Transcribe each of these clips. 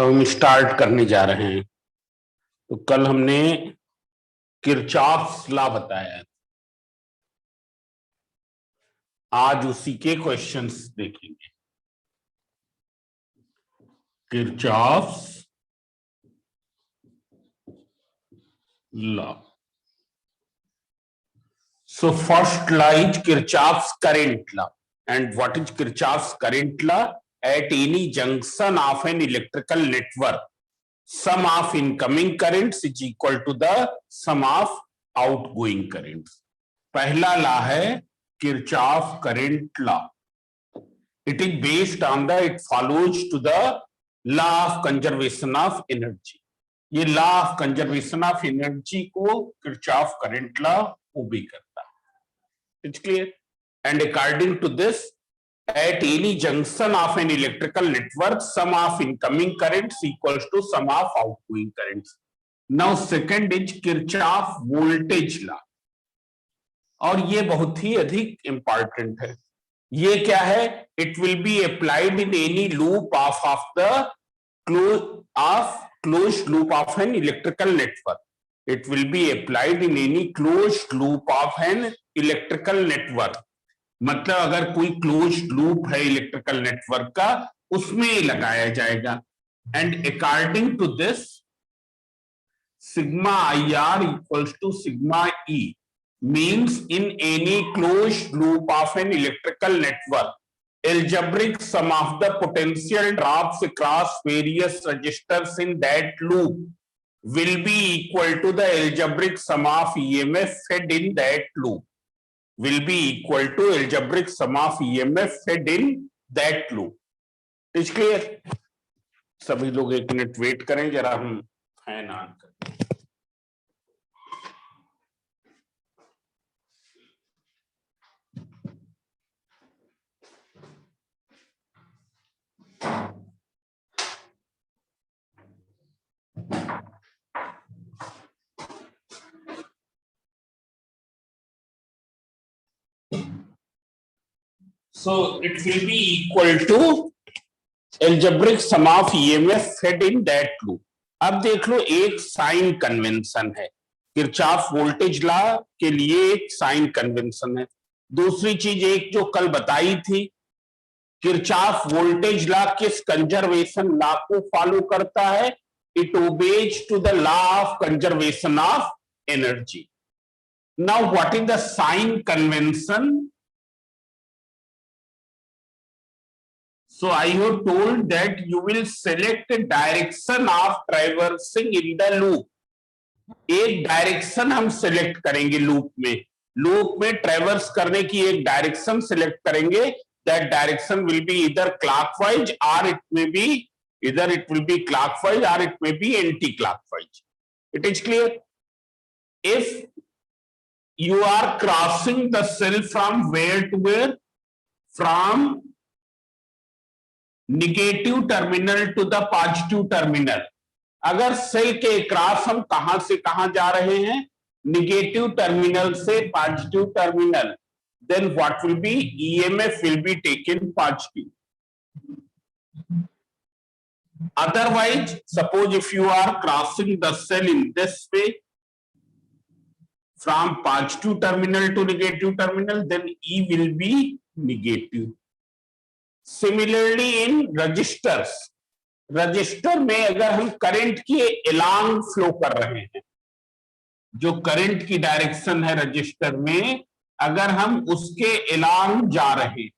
हम स्टार्ट करने जा रहे हैं। तो कल हमने किरचॉफ्स लॉ बताया, आज उसी के क्वेश्चंस देखेंगे। Kirchhoff's law. So first law is Kirchhoff's current law. And what is Kirchhoff's current law? At any junction of an electrical network, sum of incoming currents is equal to the sum of outgoing currents. पहला law है Kirchhoff current law. It is based on it follows to the law of conservation of energy. ये law of conservation of energy को Kirchhoff current law ओबे करता है। It's clear? And according to this, at any junction of an electrical network, sum of incoming currents equals to sum of outgoing currents. Now second is Kirchhoff voltage law, और ये बहुत ही अधिक important है। ये क्या है? It will be applied in any loop of the closed loop of an electrical network. It will be applied in any closed loop of an electrical network. मतलब अगर कोई closed loop है इलेक्ट्रिकल नेटवर्क का, उसमें लगाया जाएगा। And according to this, sigma IR equals to sigma E means in any closed loop of an electrical network, algebraic sum of the potential drops across various resistors in that loop will be equal to the algebraic sum of EMF fed in that loop. Will be equal to algebraic sum of EMF fed in that loop. Is clear? सभी लोग एक minute wait करें, जरा हम fan on करें। So it will be equal to algebraic sum of EMF fed in that loop. अब देख लो, एक साइन कन्वेंशन है, किरचॉफ वोल्टेज लॉ के लिए एक साइन कन्वेंशन है। दूसरी चीज एक जो कल बताई थी, किरचॉफ वोल्टेज लॉ किस कंजर्वेशन लॉ को फॉलो करता है? It obeys to the law of conservation of energy. Now what is the sign convention? So I have told that you will select a direction of traversing in the loop. एक direction हम select करेंगे loop में ट्रेवर्स करने की एक direction select करेंगे। That direction will be either clockwise or it will be clockwise or it may be anti-clockwise. It is clear? If you are crossing the cell from where to where? From negative terminal to the positive terminal. अगर cell के cross हम कहां से कहां जा रहे हैं? Negative terminal से positive terminal, then what will be? EMF will be taken positive. Otherwise suppose if you are crossing the cell in this way from positive terminal to negative terminal, then E will be negative. Similarly in resistors, resistor में अगर हम current के along flow कर रहे हैं, जो current की direction है रजिस्टर में, अगर हम उसके एलॉन्ग जा रहे हैं,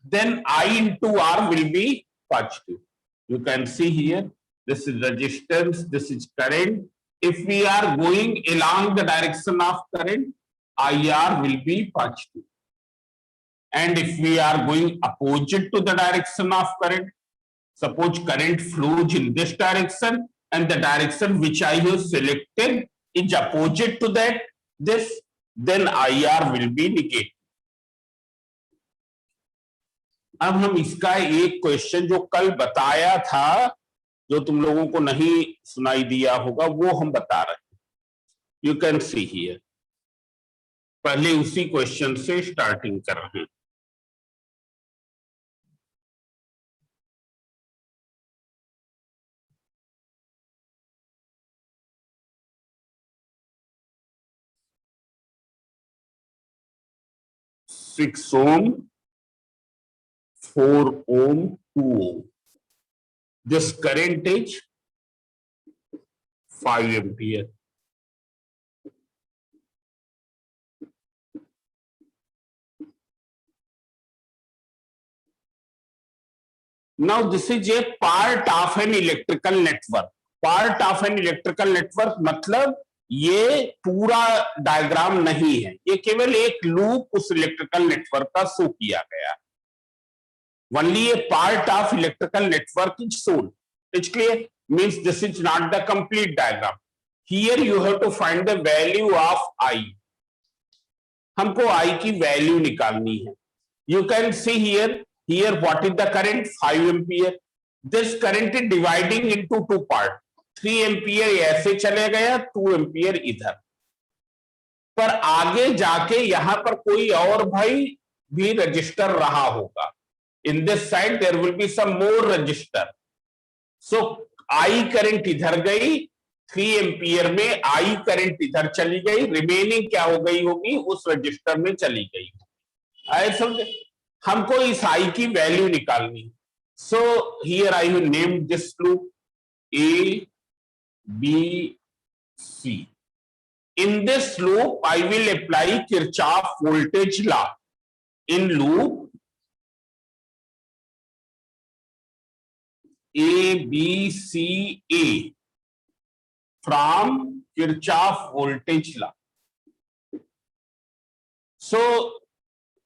then I into R will be positive. You can see here, this is resistance, this is current. If we are going along the direction of current, I R will be positive. And if we are going opposite to the direction of current, suppose current flows in this direction and the direction which I have selected is opposite to this, then IR will be negative. अब हम इसका एक question जो कल बताया था, जो तुम लोगों को नहीं सुनाई दिया होगा, वो हम बता रहे हैं। यू कैन सी हियर, पहले उसी क्वेश्चन से स्टार्टिंग कर रहे हैं। 6 ohm, 4 ohm, 2 ohm. This current is 5 ampere. Now this is a part of an electrical network. Part of an electrical network मतलब ये पूरा डायग्राम नहीं है, ये केवल एक लूप उस इलेक्ट्रिकल नेटवर्क का शो किया गया. Only a part of electrical network is shown. It's clear? Means this is not the complete diagram. Here you have to find the value of I. हमको I की value निकालनी है. You can see here what is the current? 5 ampere. This current is dividing into two parts. 3 ampere ऐसे चले गया, 2 ampere इधर. पर आगे जाके यहां पर कोई और भाई भी रजिस्टर रहा होगा. In this side there will be some more register. So I current इधर गई, 3 एम्पियर में आई करंट इधर चली गई, रिमेनिंग क्या हो गई होगी? उस रजिस्टर में चली गई. आए समझे? हमको इस आई की वैल्यू निकालनी. So here I will name this loop A B, C. In this loop, I will apply Kirchhoff voltage law. In loop A, B, C, A from Kirchhoff voltage law. So,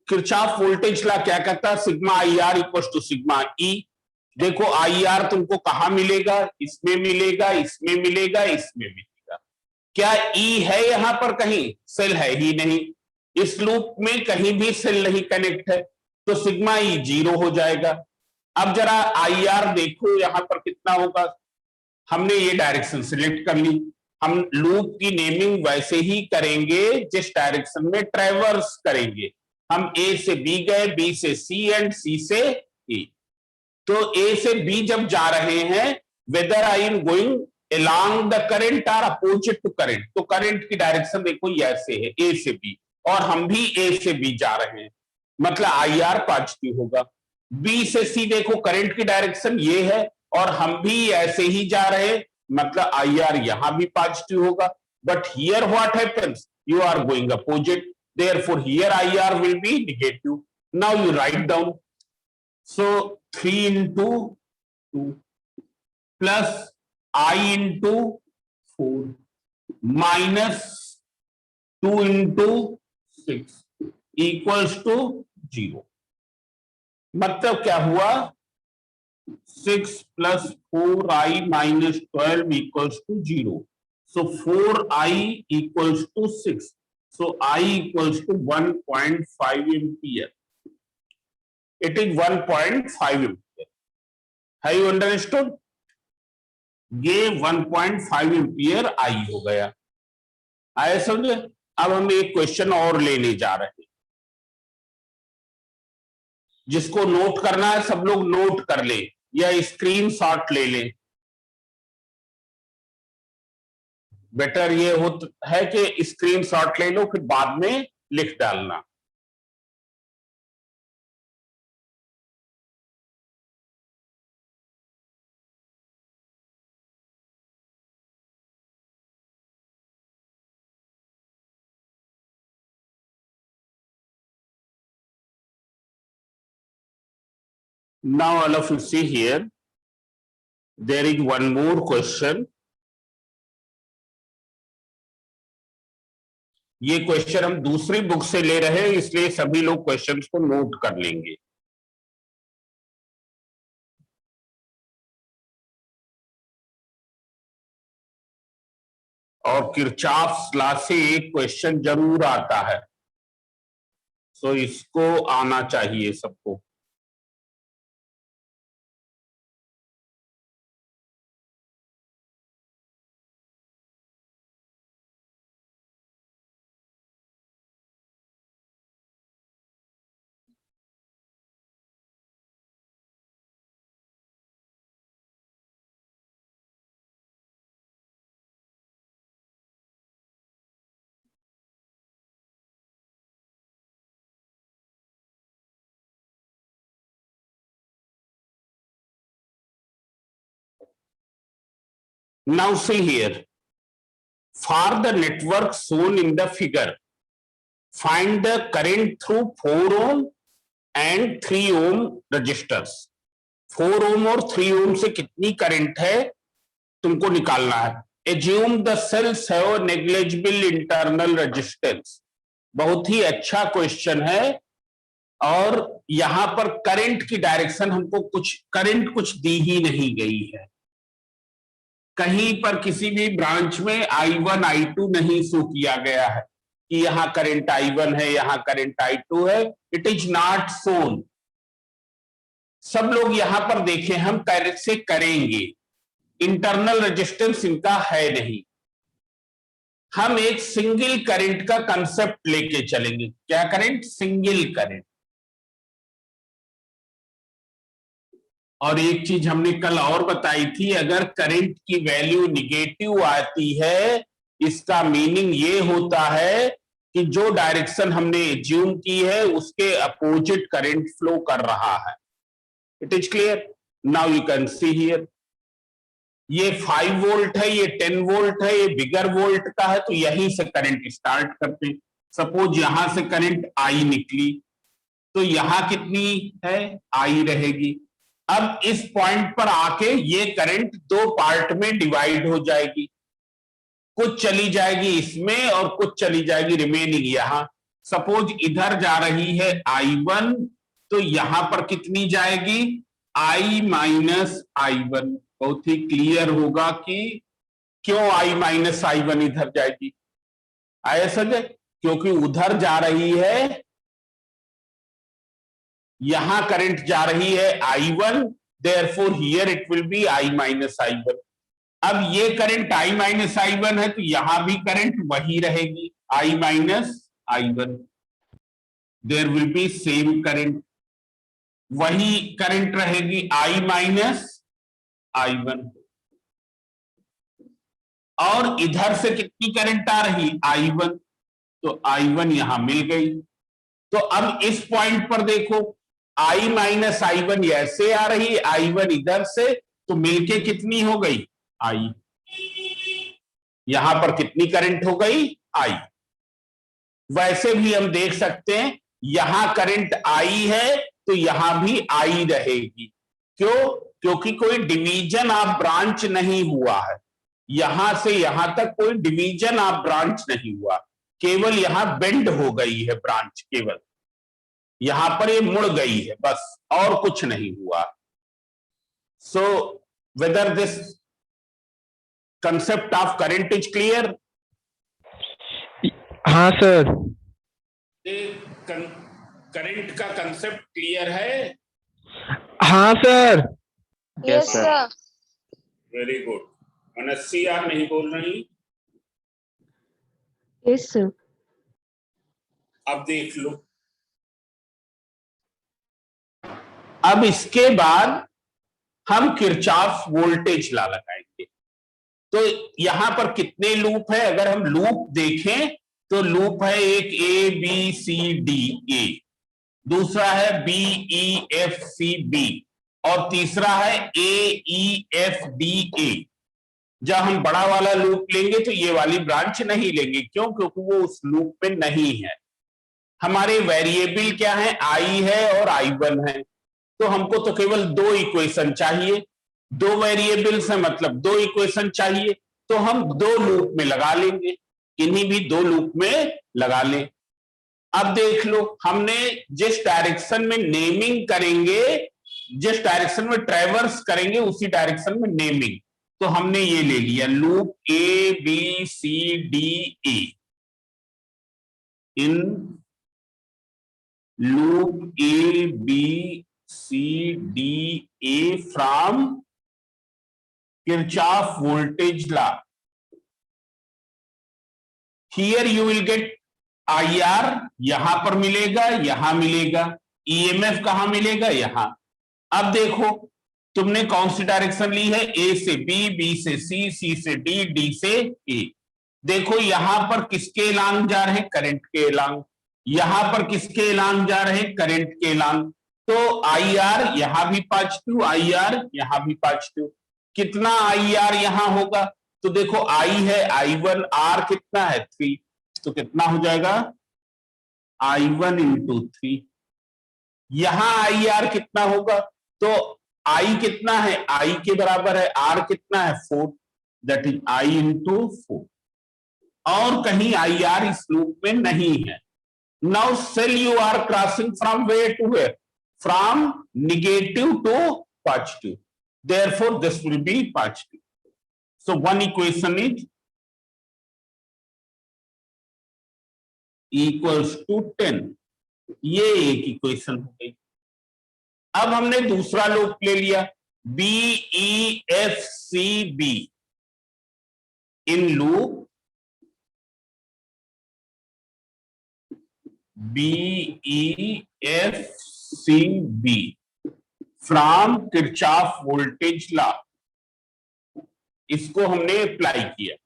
Kirchhoff voltage law क्या कहता है? Sigma I R equal to sigma E. देखो I are तुमको कहां मिलेगा? इसमें मिलेगा, इसमें मिलेगा, इसमें मिलेगा. क्या ई है यहां पर? कहीं सेल है ही नहीं. इस लूप में कहीं भी सेल नहीं कनेक्ट है, तो सिग्मा ई 0 हो जाएगा. अब जरा आई आर देखो यहां पर कितना होगा. हमने ये डायरेक्शन सिलेक्ट कर ली. हम लूप की नेमिंग वैसे ही करेंगे जिस डायरेक्शन में ट्रेवर्स करेंगे. हम ए से बी गए, बी से सी एंड सी से ए. तो ए से बी जब जा रहे हैं, whether I am going along the current और अपोजिट टू करंट, तो करंट की डायरेक्शन देखो ये ऐसे है, ए से बी, और हम भी ए से बी जा रहे हैं, मतलब आई आर पॉजिटिव होगा. बी से सी देखो करंट की डायरेक्शन ये है और हम भी ऐसे ही जा रहे हैं, मतलब आई आर यहां भी पॉजिटिव होगा. But here what happens? You are going opposite, therefore here I R will be negative. Now you write down. So 3 into 2 plus I into 4 minus 2 into 6 equals to 0. मतलब क्या हुआ? 6 plus 4I minus 12 equals to 0. So 4I equals to 6. So I equals to 1.5 ampere. It is 1.5 ampere. Have you understood? ये 1.5 ampere I हो गया. आए समझे? अब हम एक क्वेश्चन और लेने जा रहे हैं. जिसको नोट करना है सब लोग नोट कर ले या स्क्रीनशॉट ले ले. बेटर ये है कि स्क्रीनशॉट ले लो, फिर बाद में लिख डालना. Now all of you see here, there is one more question. ये क्वेश्चन हम दूसरी बुक से ले रहे हैं, इसलिए सभी लोग क्वेश्चंस को नोट कर लेंगे. और किरचॉफ्स लॉ से एक क्वेश्चन जरूर आता है, तो इसको आना चाहिए सबको. Now see here, for the network shown in the figure, find the current through 4 ohm and 3 ohm resistors. 4 ohm और 3 ohm से कितनी करंट है तुमको निकालना है. Assume the cells have negligible internal resistance. बहुत ही अच्छा क्वेश्चन है. और यहां पर करंट की डायरेक्शन हमको करंट कुछ दी ही नहीं गई है. कहीं पर किसी भी ब्रांच में I1 I2 नहीं शो किया गया है कि यहां करंट I1 है, यहां करंट I2 है. It is not shown. सब लोग यहां पर देखें, हम कैसे करेंगे. इंटरनल रेजिस्टेंस इनका है नहीं. हम एक सिंगल करंट का कंसेप्ट लेके चलेंगे. क्या करंट? Single current. और एक चीज हमने कल और बताई थी, अगर करंट की वैल्यू निगेटिव आती है, इसका मीनिंग ये होता है कि जो डायरेक्शन हमने एज्यूम की है उसके अपोजिट करंट फ्लो कर रहा है. It is clear. Now you can see here, ये 5 वोल्ट है, ये 10 वोल्ट है, ये बिगर वोल्ट का है, तो यहीं से करंट स्टार्ट करते हैं. सपोज यहां से करंट आई निकली, तो यहां कितनी है? आई रहेगी. अब इस पॉइंट पर आके ये करंट 2 पार्ट में डिवाइड हो जाएगी. कुछ चली जाएगी इसमें और कुछ चली जाएगी रिमेनिंग यहां. सपोज इधर जा रही है I1, तो यहां पर कितनी जाएगी? I minus I1. बहुत ही क्लियर होगा कि क्यों I माइनस I1 इधर जाएगी. आया समझ? क्योंकि उधर जा रही है, यहां करंट जा रही है I1, therefore here it will be I minus I1. अब ये करंट I माइनस I1 है, तो यहां भी करंट वही रहेगी, I minus I1. There will be same current, वही करंट रहेगी I माइनस I1. और इधर से कितनी करंट आ रही? I1. तो I1 यहां मिल गई. तो अब इस पॉइंट पर देखो, I माइनस I1 ऐसे आ रही, I1 इधर से, तो मिलके कितनी हो गई? I. यहां पर कितनी करंट हो गई? I. वैसे भी हम देख सकते हैं, यहां करंट I है तो यहां भी I रहेगी. क्यों? क्योंकि कोई डिवीजन ऑफ ब्रांच नहीं हुआ है. यहां से यहां तक कोई डिवीजन ऑफ ब्रांच नहीं हुआ, केवल यहां बेंड हो गई है ब्रांच. केवल यहां पर ये मुड़ गई है, बस, और कुछ नहीं हुआ. So whether this concept of current is clear? हाँ सर. करंट का कंसेप्ट क्लियर है? हाँ sir. Yes sir. Very good. Manasi आप नहीं बोल रही? Yes sir. अब देख लो. अब इसके बाद हम किरचॉफ वोल्टेज लॉ लगाएंगे. तो यहां पर कितने लूप है? अगर हम लूप देखें तो लूप है एक ABCDA, दूसरा है BEFCB, और तीसरा है AEFDA. जब हम बड़ा वाला लूप लेंगे तो ये वाली ब्रांच नहीं लेंगे. क्यों? क्योंकि वो उस लूप में नहीं है. हमारे वेरिएबल क्या है? I है और I1 है. तो हमको तो केवल 2 इक्वेशन चाहिए. 2 वेरिएबल्स है, मतलब 2 इक्वेशन चाहिए. तो हम 2 लूप में लगा लेंगे, इन्हीं भी 2 लूप में लगा लें. अब देख लो, हमने जिस डायरेक्शन में नेमिंग करेंगे, जिस डायरेक्शन में ट्रेवर्स करेंगे, उसी डायरेक्शन में नेमिंग. तो हमने ये ले लिया loop ABCDA. In loop ABCDA from Kirchhoff voltage law. Here you will get IR, यहां पर मिलेगा, यहां मिलेगा. EMF कहां मिलेगा? यहां. अब देखो, तुमने कौन सी डायरेक्शन ली है? A से B, B से C, C से D, D से A. देखो यहां पर किसके एलांग जा रहे? करंट के एलांग. यहां पर किसके एलांग जा रहे? करंट के एलांग. तो IR यहां भी पॉजिटिव, IR यहां भी पॉजिटिव. कितना IR यहां होगा? तो देखो आई है I1, आर कितना है 3, तो कितना हो जाएगा I1 इंटू 3। यहां आई आर कितना होगा, तो आई कितना है, आई के बराबर है, आर कितना है 4, दैट इज आई इंटू 4। और कहीं आई आर इस लूप में नहीं है। Now cell you are crossing from where to where, from negative to positive, therefore this will be positive. So one equation is equals to 10, ये एक equation हो गई। अब हमने दूसरा लूप ले लिया, B E F C B, in loop B E F C B from Kirchhoff voltage law, इसको हमने अप्लाई किया।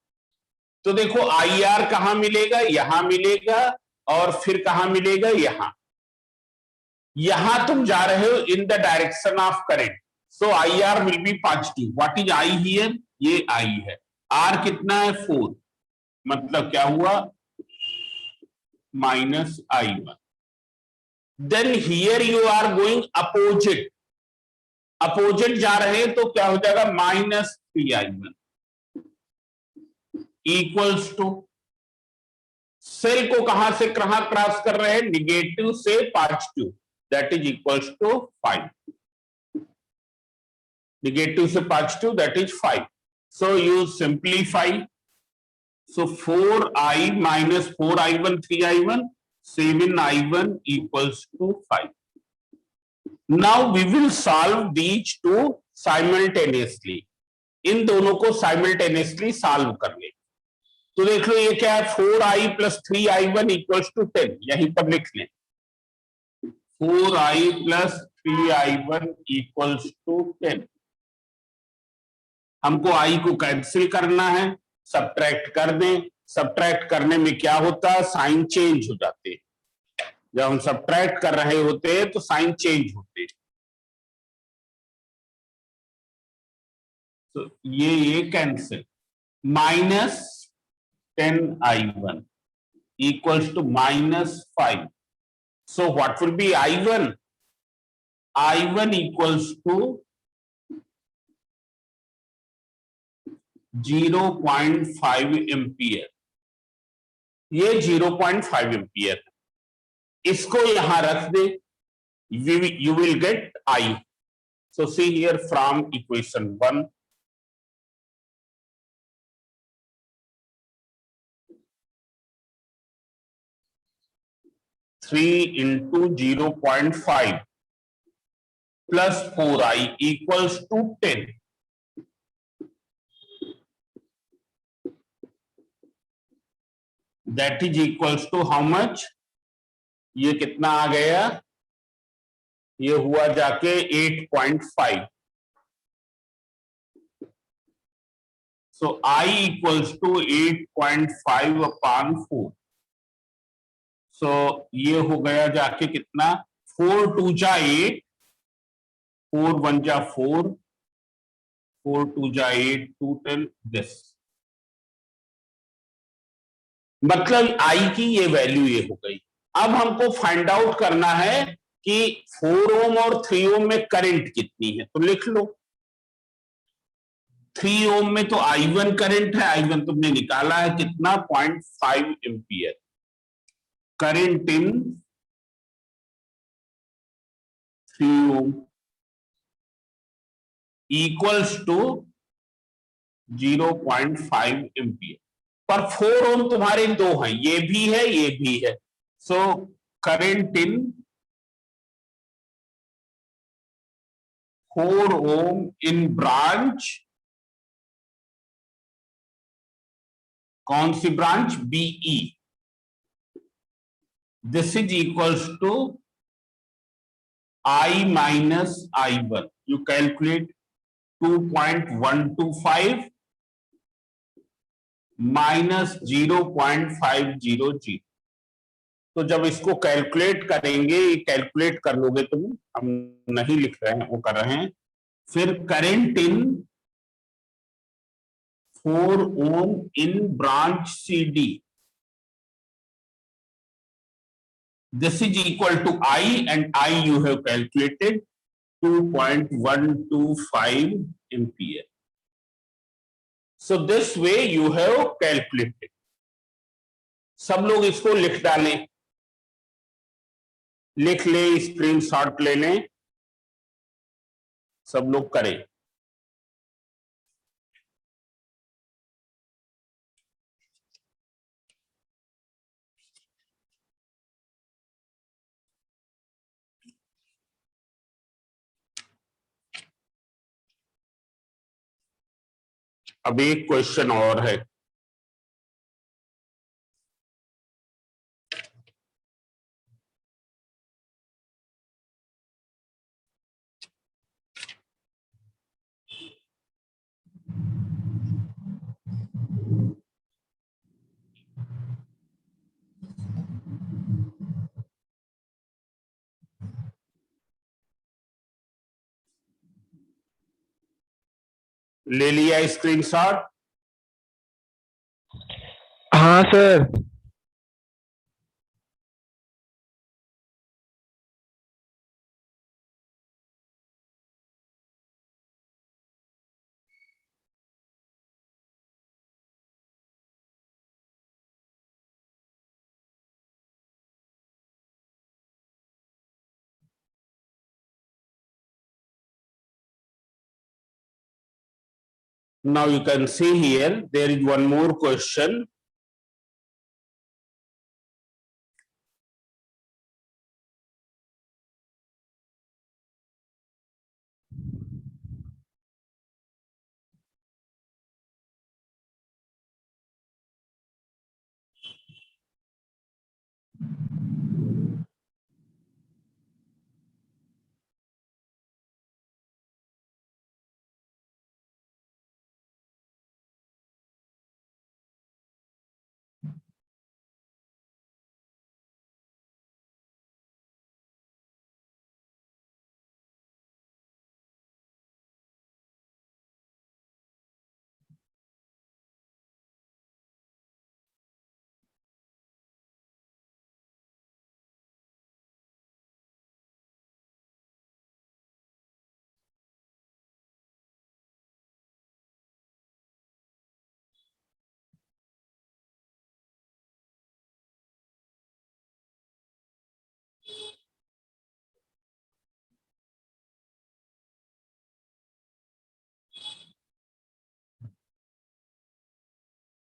तो देखो आई आर कहां मिलेगा, यहां मिलेगा, और फिर कहां मिलेगा, यहां तुम जा रहे हो in the direction of current, so I R will be positive. What is I hear, ये आई है, आर कितना है 4, मतलब क्या हुआ minus I1। Then here you are going opposite, opposite जा रहे हैं तो क्या हो जाएगा minus 3I1 equals to, cell को कहां से कहां क्रॉस कर रहे हैं, निगेटिव से positive, that is equals to 5, negative से positive that is 5। So you simplify, so 4i minus 4i1 3i1, 7i1 equals to 5। now we will solve these two simultaneously, इन दोनों को simultaneously solve कर ले। तो देख लो ये क्या है, 4i plus 3i1 equals to 10, यहीं पर लिख लें 4i plus 3i1 equals to 10। हमको i को कैंसिल करना है, सब्ट्रैक्ट कर दें, सब्ट्रैक्ट करने में क्या होता है, साइन चेंज हो जाते हैं। जब हम सब्ट्रैक्ट कर रहे होते हैं तो साइन चेंज होते हैं। तो ये cancel, minus 10i1 equals to minus 5। So what will be I1, I1 equals to 0.5 ampere, ये 0.5 एम्पियर, इसको यहां रख दे, you will get I। so see here from equation 1, three into 0.5 plus 4i equals to 10। That is equals to how much, ये कितना आ गया, ये हुआ जाके 8.5। So I equals to 8.5 upon 4। So ये हो गया जाके कितना, 4 2 जा 8, 4 1 जा 4, 4 2 जा 8, 2 10 दिस, मतलब आई की ये वैल्यू ये हो गई। अब हमको फाइंड आउट करना है कि 4 ओम और 3 ओम में करंट कितनी है, तो लिख लो 3 ओम में तो I1 करंट है, I1 तुमने निकाला है कितना 0.5 ampere. Current in 3 ohm equals to 0.5 ampere, पर 4 ओम तुम्हारे दो हैं, ये भी है ये भी है। So current in 4 ohm in branch, कौन सी branch, BE, this is equals to I minus I1। You calculate 2.125 minus 0.500। तो जब इसको कैलकुलेट करेंगे, ये कैलकुलेट कर लोगे तुम, हम नहीं लिख रहे हैं वो कर रहे हैं। फिर current in 4 ohm in branch CD. This is equal to I, and I you have calculated 2.125 ampere. So this way you have calculated. सब लोग इसको लिख डालें, लिख ले, स्क्रीनशॉट ले लें, सब लोग करें. अब एक क्वेश्चन और है. ले लिया स्क्रीनशॉट? हाँ sir. Now you can see here there is one more question.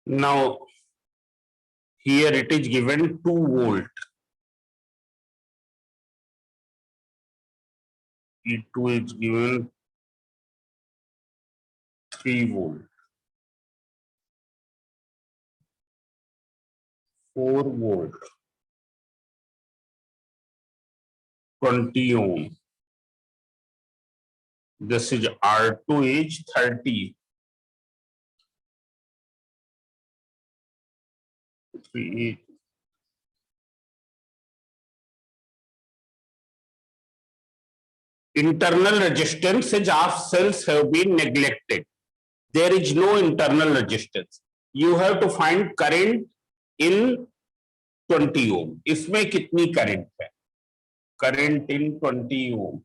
Now here it is given 2 volt. E2 is given 3 volt. 4 volt. 20 ohm. This is R2 is 30. 3. Internal resistances of cells have been neglected. There is no internal resistance. You have to find current in 20 ohm. इसमें कितनी current है? Current in 20 ohm.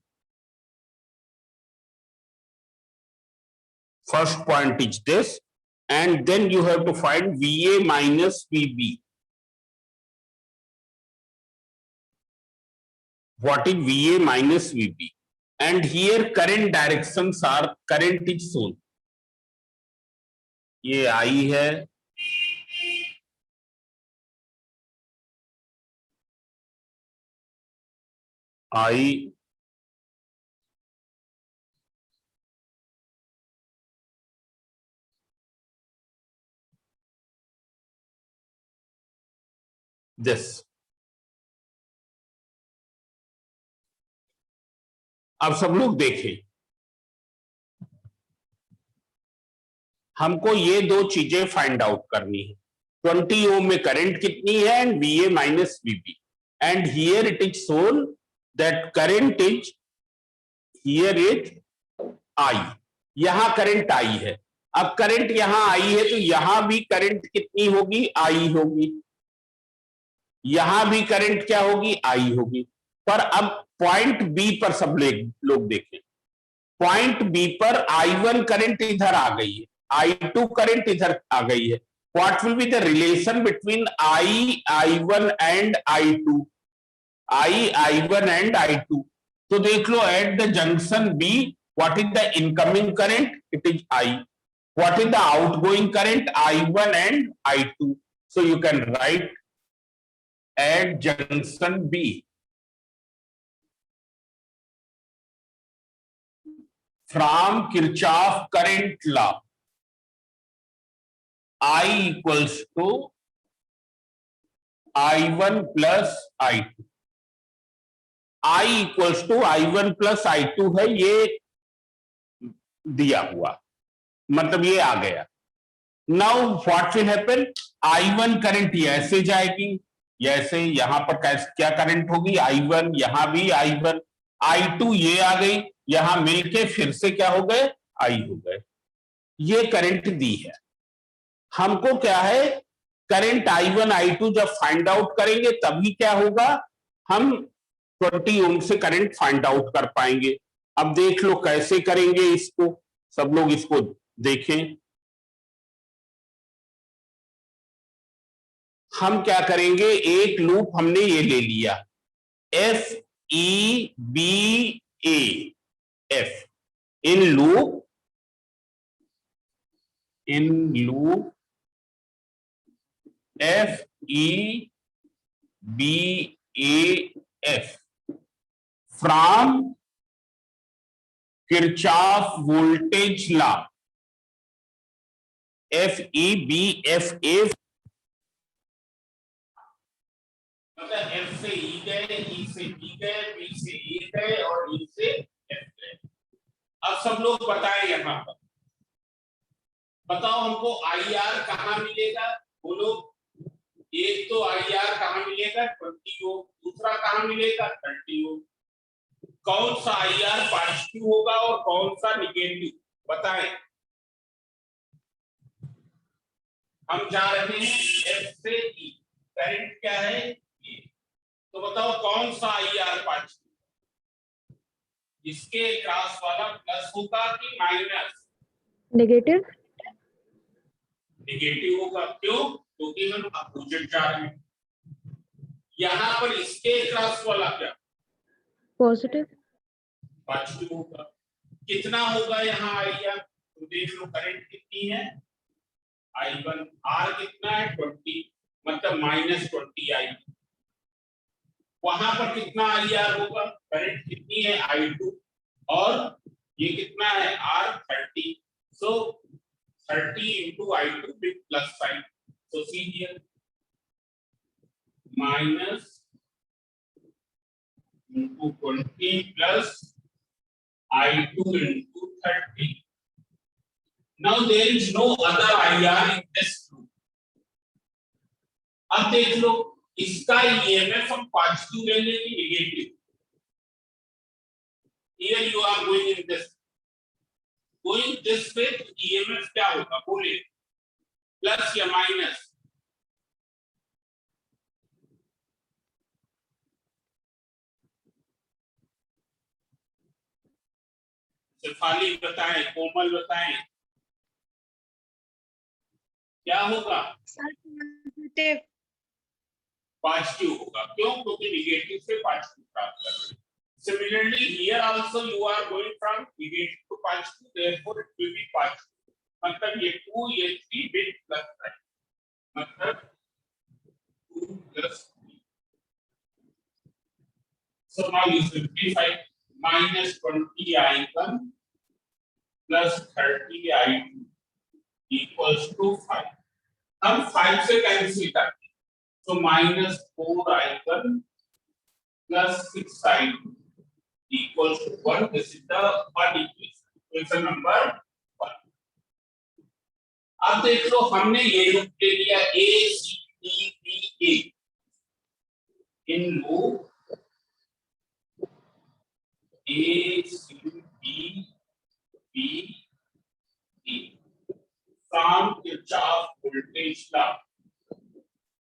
First point is this, and then you have to find VA minus VB. What is VA minus VB? And here current directions are, current is shown. ये I है, I, this. अब सब लोग देखें, हमको ये दो चीजें फाइंड आउट करनी है. 20 ओम में करंट कितनी है and VA minus VB, and here it is shown that current is, here is I. यहां करंट I है, अब करंट यहां आई है तो यहां भी करंट कितनी होगी, आई होगी, यहां भी करंट क्या होगी, आई होगी। पर अब पॉइंट बी पर सब लोग देखें, पॉइंट बी पर I1 करंट इधर आ गई है, I2 करंट इधर आ गई है। What will be the relation between I1 and I2, I1 and I2? तो देख लो, at the junction B what is the incoming current, it is I. What is the outgoing current, I1 and I2? So you can write at junction B, from Kirchhoff current law, I equals to I1 plus I2. I equals to I1 plus I2 है, ये दिया हुआ, मतलब ये आ गया। Now what will happen, I1 current ऐसे जाएगी, ऐसे यहां पर क्या करंट होगी, I1, यहां भी I1, I2 ये आ गई, यहां मिलके फिर से क्या हो गए, I हो गए। ये करंट दी है हमको, क्या है, करंट I1 I2 जब फाइंड आउट करेंगे तभी क्या होगा, हम 20 ओम से करंट फाइंड आउट कर पाएंगे। अब देख लो कैसे करेंगे इसको, सब लोग इसको देखें। हम क्या करेंगे, एक लूप हमने ये ले लिया, F E B A, F, in loop F E B A F from Kirchhoff voltage law, F E B F A, मतलब F से E गए, E से B गए, B से A गए और E से F गए। अब सब लोग बताएं, यहां पर बताओ हमको IR कहां मिलेगा, बोलो। एक तो IR कहां मिलेगा, 20 ओम, दूसरा कहां मिलेगा, 30 ओम। कौन सा IR पॉजिटिव होगा और कौन सा निगेटिव, बताएं। हम जा रहे हैं F से E, करंट क्या है, E, तो बताओ कौन सा IR पॉजिटिव, इसके क्रॉस वाला प्लस होगा कि माइनस, नेगेटिव, नेगेटिव होगा। क्यों, क्योंकि हम अपोजिट जा रहे हैं। यहां पर इसके क्रॉस वाला क्या, पॉजिटिव, पॉजिटिव होगा। कितना होगा यहाँ IR, तो देख लो करंट कितनी है, I1, R कितना है, 20, मतलब -20I। वहां पर कितना IR होगा, करंट कितनी है, I2, और ये कितना है, R 30, so 30 into I2 with plus sign, so see here, minus into 20 plus I2 into 30. Now there is no other IR in this group. अब देख लो, इसका EMF हम पॉजिटिव ले लेंगे, negative. Here you are going in this way, तो EMF क्या होगा, बोले, प्लस या माइनस, शेफाली बताएं, कोमल बताएं, क्या होगा, पॉजिटिव होगा। क्यों, क्योंकि नेगेटिव से पॉजिटिव प्राप्त कर रहे हैं। Similarly, here also you are going from negative to positive, therefore it will be positive. मतलब ये 2, ये 3 with plus sign, मतलब 2 plus 3. So now you simplify, -20 I1 plus 30 I2 equals to 5. हम 5 से कैंसिल करते हैं, so -4 I1 plus 6 I2 equals to 1. This is the one equation number 1. अब देख लो, हमने ये लूप ले लिया A C D B A, in loop A C D B A, पिछला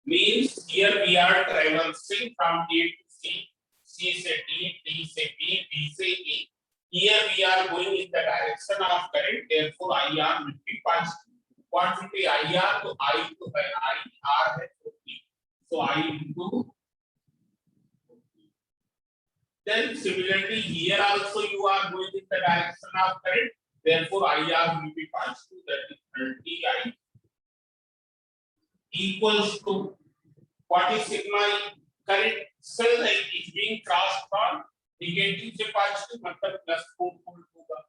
means here we are traversing from A to C, C से D, D से B, B से E. Here we are going in the direction of current, therefore IR will be positive. What will be IR? तो I to है IR है 40. So I into. Then similarly here also you are going in the direction of current, therefore IR will be positive, that is 30 I equals to what is sigma current cell is being crossed from negative से positive मतलब plus 4 volt होगा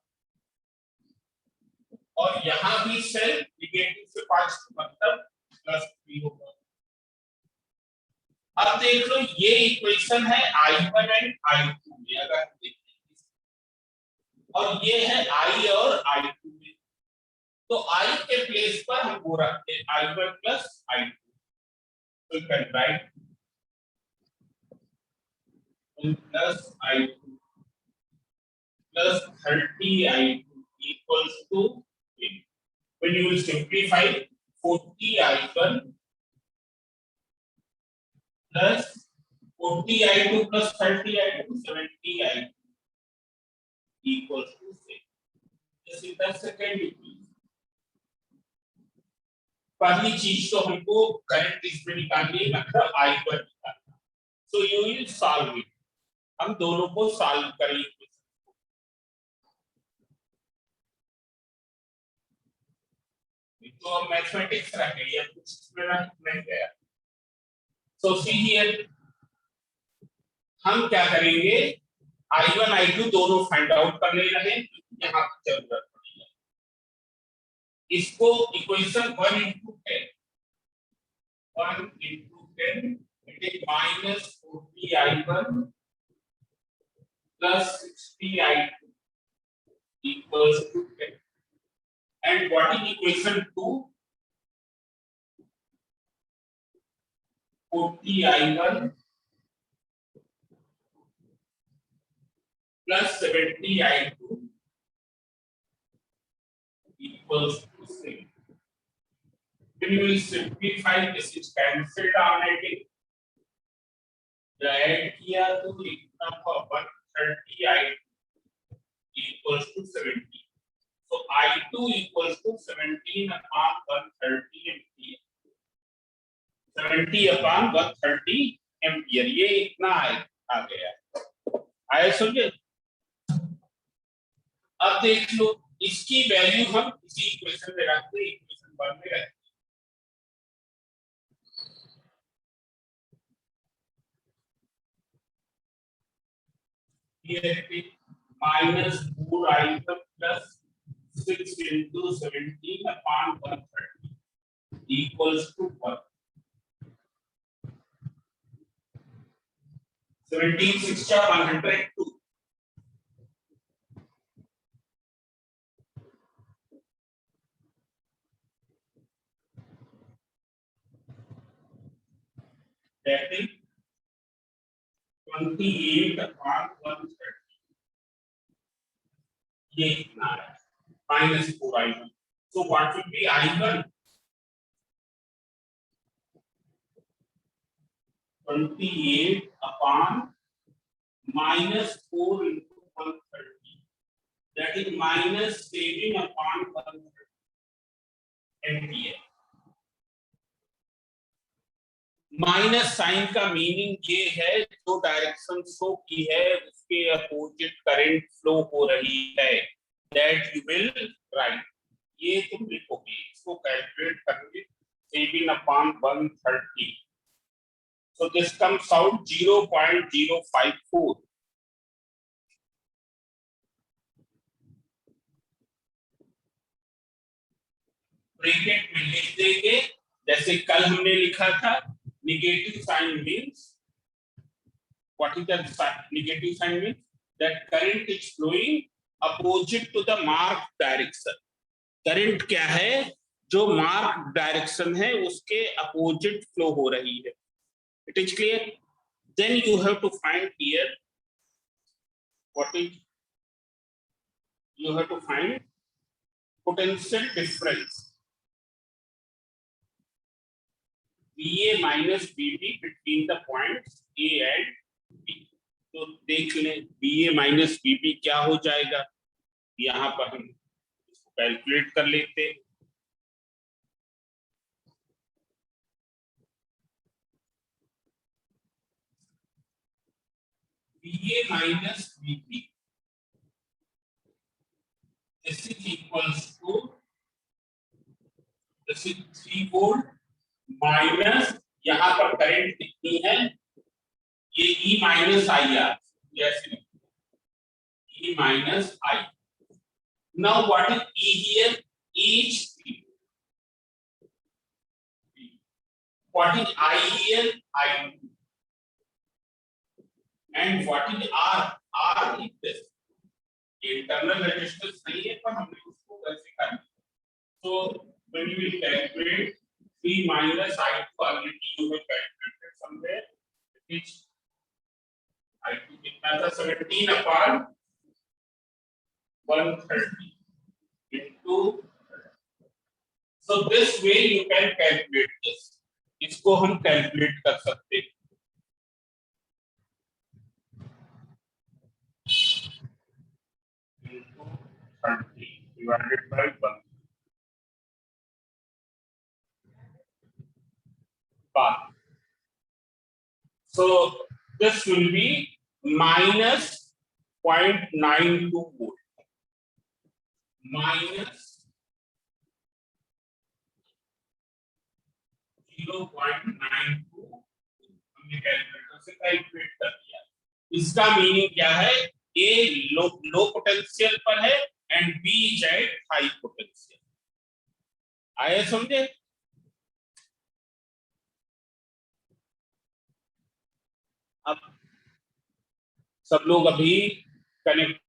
और यहाँ भी cell negative से positive मतलब plus 3 होगा। अब देख लो ये इक्वेशन है I1 एंड I2 में, अगर हम देखें और ये है I और I2 में, तो I के प्लेस पर हम वो रखते हैं I1 प्लस I2, तो you can write plus I2 plus 30 I2 equals to, when you will simplify 40 I1 plus 40 I2 plus 30 I2 70 I2 equals to 6. This is the second equation. पहली चीज तो हमको करंट इसमें निकालनी है, मतलब I1 निकालना, so you will solve it. हम दोनों को सॉल्व करेंगे। तो मैथमेटिक्स रखें या कुछ इसमें नहीं गया। So see here, हम क्या करेंगे I1 I2 दोनों फाइंड आउट कर ले रहे हैं, यहाँ जरूरत पड़ेगी। इसको equation 1 into 10 it is minus 40 I1 plus 60 I2 equals to 10. And what is equation 2? 40 I1 plus 70 I2 equals to 6. When you will simplify, this is cancelled on it. Add किया तो इतना 130 I2 equals to 70. So I2 equals to 17 upon 130 ampere. 70 upon 130 ampere. ये इतना आ गया। आया समझे? अब देख लो इसकी वैल्यू हम इसी इक्वेशन में रखते हैं, इक्वेशन 1 में रखते हैं। Here it is minus 4 I1 plus 6 into 17 upon 130 equals to 1. 17 6 102. That is 28 upon 130. ये इतना है minus 4 I1. So what will be I1? 28 upon minus 4 into 130. That is minus 7 upon 130 ampere. Minus sign का meaning ये है जो direction show की है उसके अपोजिट करंट फ्लो हो रही है, दैट यू विल राइट। ये तुम लिखोगे, इसको कैलकुलेट करोगे 7 upon 130, so this comes out 0.054. Bracket में लिख देंगे जैसे कल हमने लिखा था। Negative sign means, what is the negative sign means? That current is flowing opposite to the marked direction. Current क्या है? जो marked direction है उसके opposite flow हो रही है। It is clear? Then you have to find here what is, you have to find potential difference. VA minus VB between the points A and B। तो देख लें VA minus VB क्या हो जाएगा, यहाँ पर हम इसको कैलकुलेट कर लेते हैं। VA minus VB this is equals to, this is 3 volt minus यहाँ पर करंट कितनी है, ये E माइनस आई आर, जैसे E minus I. Now what is E here, E is P, what is I here, I2, and what is R, R is this, internal resistance नहीं है पर हमने उसको कैसे कर लिया। So when you will calculate 3 minus I2 already you have calculated somewhere, which I2 कितना था, 17 upon 130 into, so this way you can calculate this, इसको हम कैलकुलेट कर सकते हैं। into 30 divided by 1 bar. So this will be minus 0.92 volt, minus 0.92, हमने calculator से calculate कर दिया। इसका मीनिंग क्या है, ए लो पोटेंशियल पर है and B is at high potential. आया समझे? अब सब लोग अभी कनेक्ट